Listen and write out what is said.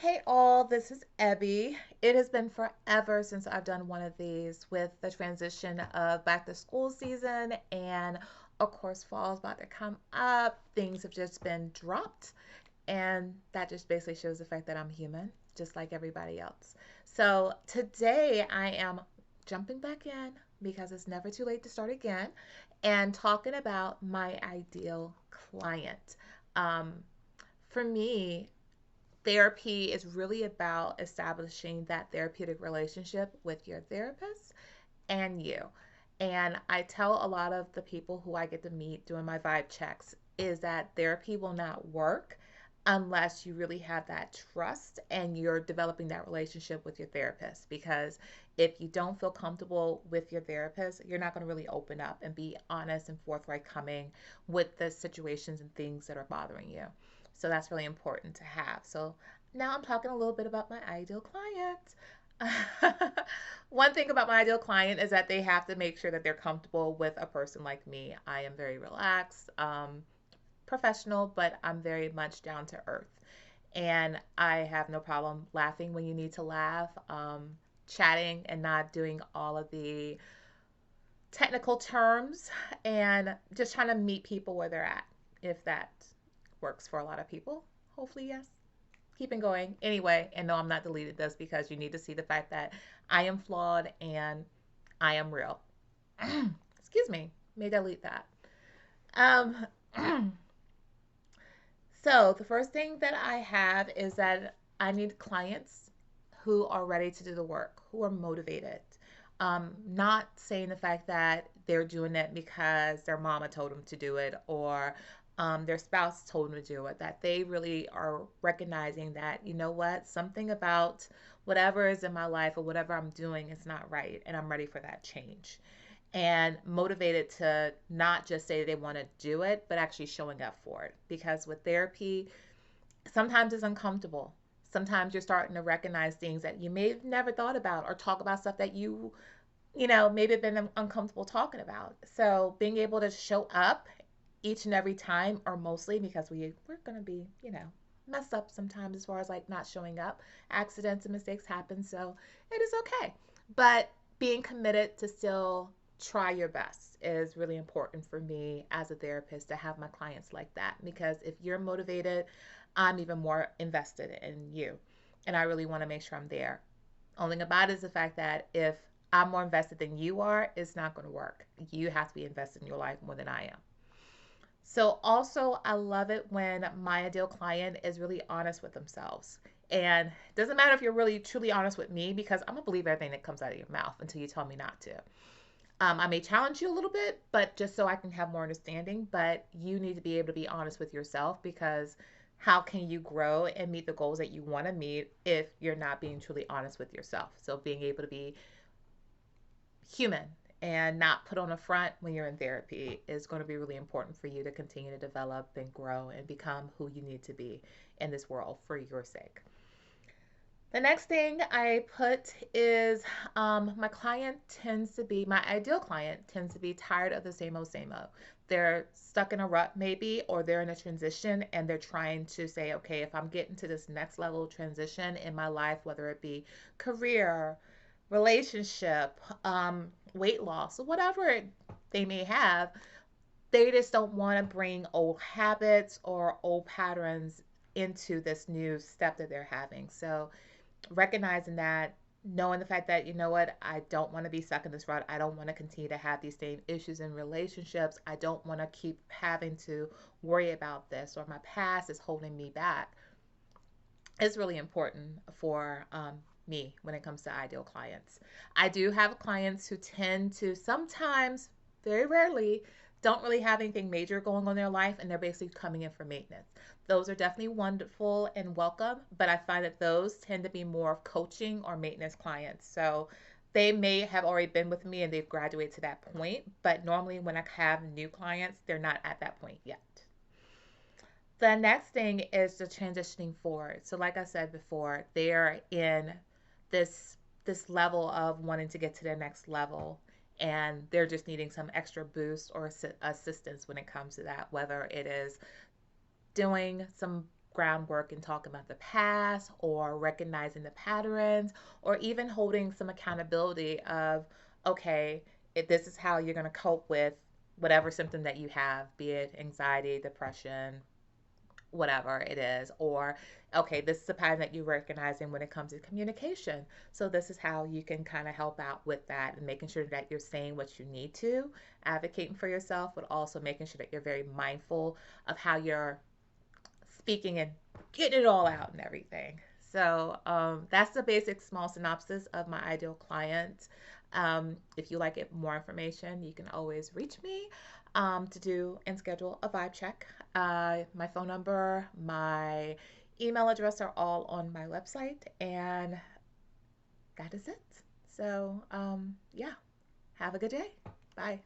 Hey all, this is Ebby. It has been forever since I've done one of these with the transition of back to school season, and of course fall's about to come up. Things have just been dropped, and that just basically shows the fact that I'm human just like everybody else. So today I am jumping back in because it's never too late to start again and talking about my ideal client. Um, for me, therapy is really about establishing that therapeutic relationship with your therapist and you. And I tell a lot of the people who I get to meet doing my vibe checks is that therapy will not work unless you really have that trust and you're developing that relationship with your therapist. Because if you don't feel comfortable with your therapist, you're not going to really open up and be honest and forthright coming with the situations and things that are bothering you. So that's really important to have. So now I'm talking a little bit about my ideal client. One thing about my ideal client is that they have to make sure that they're comfortable with a person like me. I am very relaxed, professional, but I'm very much down to earth. And I have no problem laughing when you need to laugh, chatting and not doing all of the technical terms, and just trying to meet people where they're at, if that works for a lot of people. Hopefully, yes. Keeping going anyway. And no, I'm not deleted this because you need to see the fact that I am flawed and I am real. Excuse me, may delete that. um so the first thing that I have is that I need clients who are ready to do the work, who are motivated. Not saying the fact that they're doing it because their mama told them to do it, or their spouse told them to do it, that they really are recognizing that, you know what, something about whatever is in my life or whatever I'm doing is not right, and I'm ready for that change. And motivated to not just say they want to do it, but actually showing up for it. Because with therapy, sometimes it's uncomfortable. Sometimes you're starting to recognize things that you may have never thought about, or talk about stuff that maybe been uncomfortable talking about. So being able to show up each and every time, or mostly, because we're gonna be, mess up sometimes as far as like not showing up. Accidents and mistakes happen, so it is okay. But being committed to still try your best is really important for me as a therapist, to have my clients like that, because if you're motivated, I'm even more invested in you, and I really want to make sure I'm there. Only about it is the fact that if I'm more invested than you are, it's not going to work. You have to be invested in your life more than I am. So, also, I love it when my ideal client is really honest with themselves. And it doesn't matter if you're really truly honest with me, because I'm going to believe everything that comes out of your mouth until you tell me not to. I may challenge you a little bit, but just so I can have more understanding. But you need to be able to be honest with yourself, because how can you grow and meet the goals that you want to meet if you're not being truly honest with yourself? So, being able to be human and not put on a front when you're in therapy is going to be really important for you to continue to develop and grow and become who you need to be in this world for your sake. The next thing I put is my ideal client tends to be tired of the same old. They're stuck in a rut, maybe, or they're in a transition and they're trying to say, okay, if I'm getting to this next level of transition in my life, whether it be career, relationship, weight loss, or whatever they may have, they just don't want to bring old habits or old patterns into this new step that they're having. So recognizing that, knowing the fact that, you know what, I don't want to be stuck in this rut. I don't want to continue to have these same issues in relationships. I don't want to keep having to worry about this, or my past is holding me back. It's really important for me when it comes to ideal clients. I do have clients who tend to sometimes, very rarely, don't really have anything major going on in their life, and they're basically coming in for maintenance. Those are definitely wonderful and welcome, but I find that those tend to be more of coaching or maintenance clients. So they may have already been with me and they've graduated to that point, but normally when I have new clients, they're not at that point yet. The next thing is the transitioning forward. So like I said before, they're in this level of wanting to get to their next level, and they're just needing some extra boost or assistance when it comes to that, whether it is doing some groundwork in talking about the past or recognizing the patterns or even holding some accountability of, okay, this is how you're going to cope with whatever symptom that you have, be it anxiety, depression, whatever it is, or okay, this is a pattern that you're recognizing when it comes to communication. So this is how you can kind of help out with that and making sure that you're saying what you need to, advocating for yourself, but also making sure that you're very mindful of how you're speaking and getting it all out and everything. So that's the basic small synopsis of my ideal client. If you like it more information, you can always reach me to do and schedule a vibe check. My phone number, my email address are all on my website, and that is it. So, yeah, have a good day. Bye.